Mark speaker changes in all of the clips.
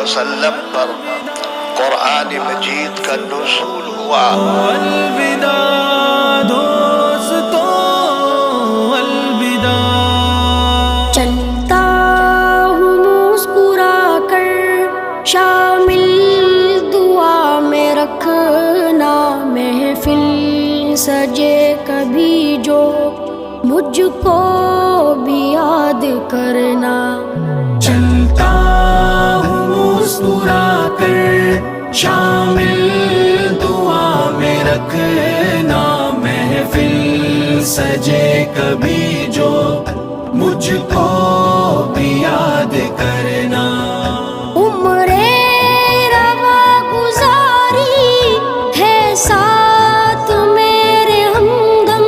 Speaker 1: وسلم پر قرآن مجید کا نزول ہوا۔
Speaker 2: الوداع دوستو الوداع،
Speaker 3: چلتا ہوں مسکرا کر شامل دعا میں رکھنا، محفل سجے کبھی جو مجھ کو بھی یاد کرنا۔
Speaker 2: چلتا ہوں مسکرا کر شامل دعا میں رکھنا، محفل سجے کبھی جو مجھ کو بھی یاد کرنا۔
Speaker 3: عمر روا گزاری ہے ساتھ میرے ہمدم،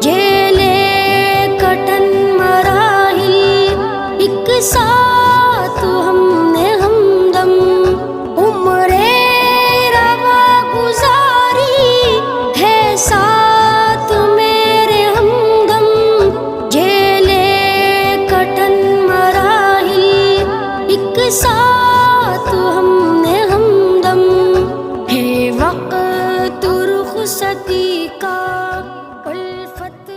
Speaker 3: جیلے کٹن مراحل ایک ساتھ ہم نے ہمدم۔ عمر روا گزاری ہے ساتھ میرے ہمدم، جیلے کٹن مراحل ایک ساتھ ہم نے ہمدم۔ ہے وقت رخصتی کا الفت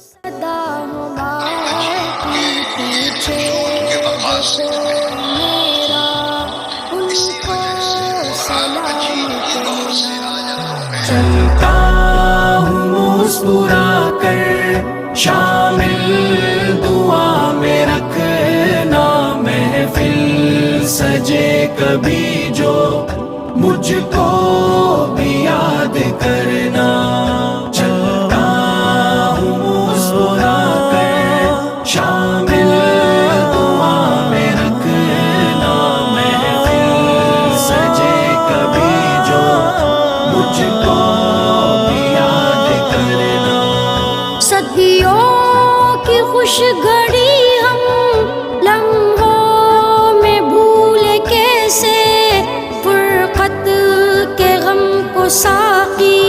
Speaker 3: صدا ہماری پیچھے جو میرا ان کو سلام کہنا۔
Speaker 2: چلتا ہوں مسکرا کر شامل دعا میں رکھنا، محفل سجے کبھی جو مجھ کو بھی یاد کرنا۔ چلتا ہوں مسکرا کر شامل دعا میں رکھنا، محفل سجے کبھی جو مجھ کو بھی یاد کرنا۔
Speaker 3: صدیوں کی خوش گھڑی ہم لمحوں میں بھولے کیسے، فرقت کے غم کو ساقی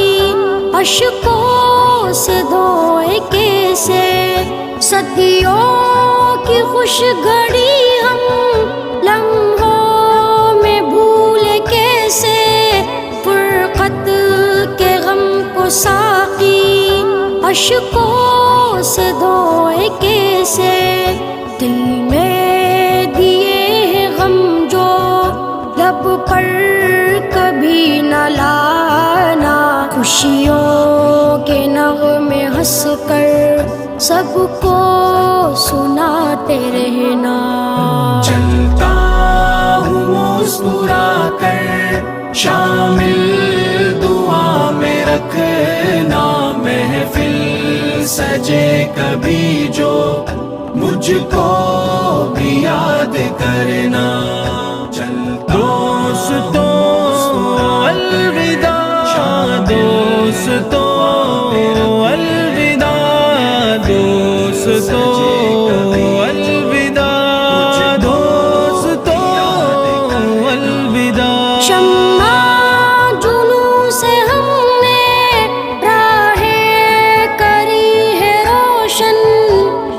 Speaker 3: اشکوں سے دھوئے کیسے۔ صدیوں کی خوش گھڑی ہم لمحوں میں بھولے کیسے، فرقت کے غم کو ساقی اشکوں سے دھوئے کیسے۔ دل میں دیے ہیں غم جو لب پر کبھی نہ لانا، خوشیوں کے نغمے ہنس کر سب کو سناتے رہنا۔
Speaker 2: چلتا ہوں مسکرا کر شامل دعا میں رکھنا، محفل سجے کبھی جو مجھ کو بھی یاد کرنا۔ دوستو الوداع، دوستو الوداع، دوستو الوداع، دوستو الوداع۔
Speaker 3: شمع جنوں سے ہم نے راہیں کری ہے روشن،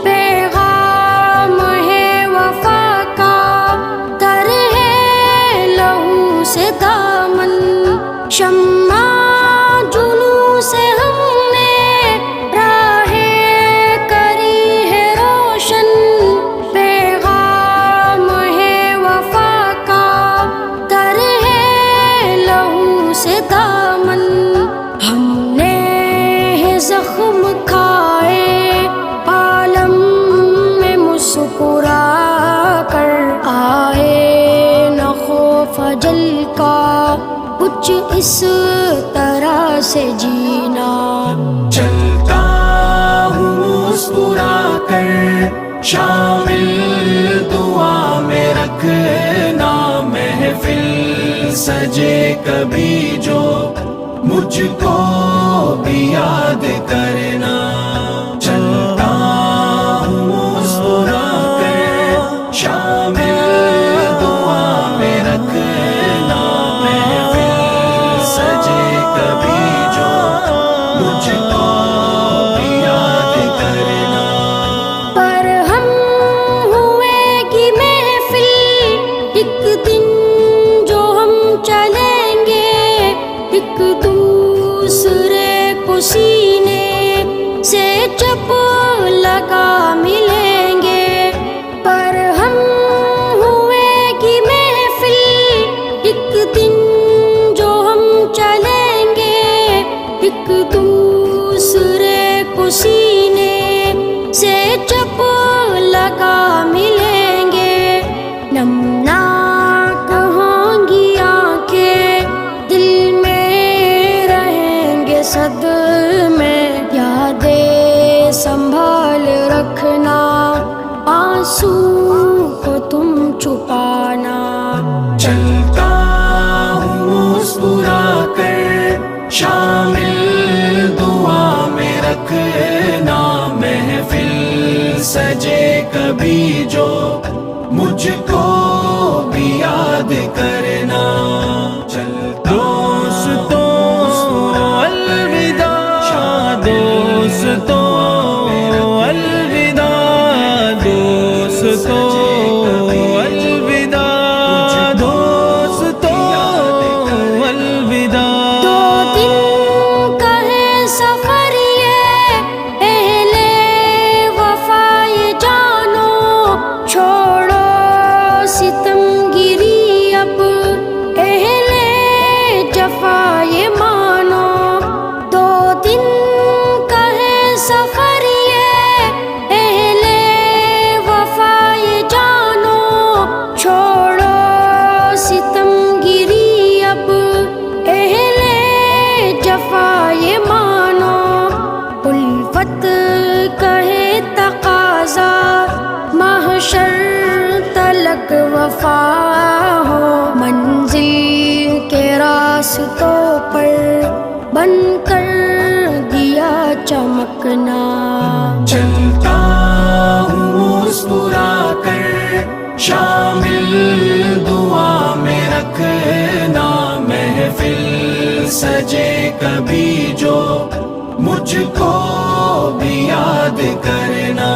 Speaker 3: پیغام ہے وفا کا تر ہے لہو سے دامن۔ شمع جنوں سے ہم نے راہیں کری ہے روشن، پیغام ہے وفا کا تر ہے لہو سے دامن۔ ہم نے ہے زخم کھائے عالم میں مسکرا کر، آئے نہ خوف اجل کا کچھ اس طرح سے جینا۔
Speaker 2: چلتا ہوں مسکرا کر شامل دعا میں رکھنا، محفل سجے کبھی جو مجھ کو بھی یاد کرنا۔ چلتا ہوں مسکرا کر شامل دعا میں رکھنا، محفل سجے کبھی جو مجھ کو بھی یاد کرنا۔
Speaker 3: پر ہم ہوئے گی محفل ایک دن
Speaker 2: چلتا ہوں مسکرا کر شامل دعا میں رکھنا محفل سجے کبھی جو مجھ کو بھی یاد کرنا دوستوں الوداع دوستوں الوداع دوستوں الوداع دوستوں الوداع
Speaker 3: دو دن کا ہے سفر یہ اہل وفا یہ جانو چھوڑو ستم گیری اب اہل جفا یہ مانو دو دن کا ہے سفر یہ اہل وفا یہ جانو چھوڑو ستم گیری اب اہل جفا یہ مانو الفت کہے تقاضا محشر تلک وفا ہو منزل کے راستوں پر بن کر دیا چمکنا
Speaker 2: چلتا ہوں مسکرا کر شامل دعا میں رکھنا محفل سجے کبھی جو مجھ کو بھی یاد کرنا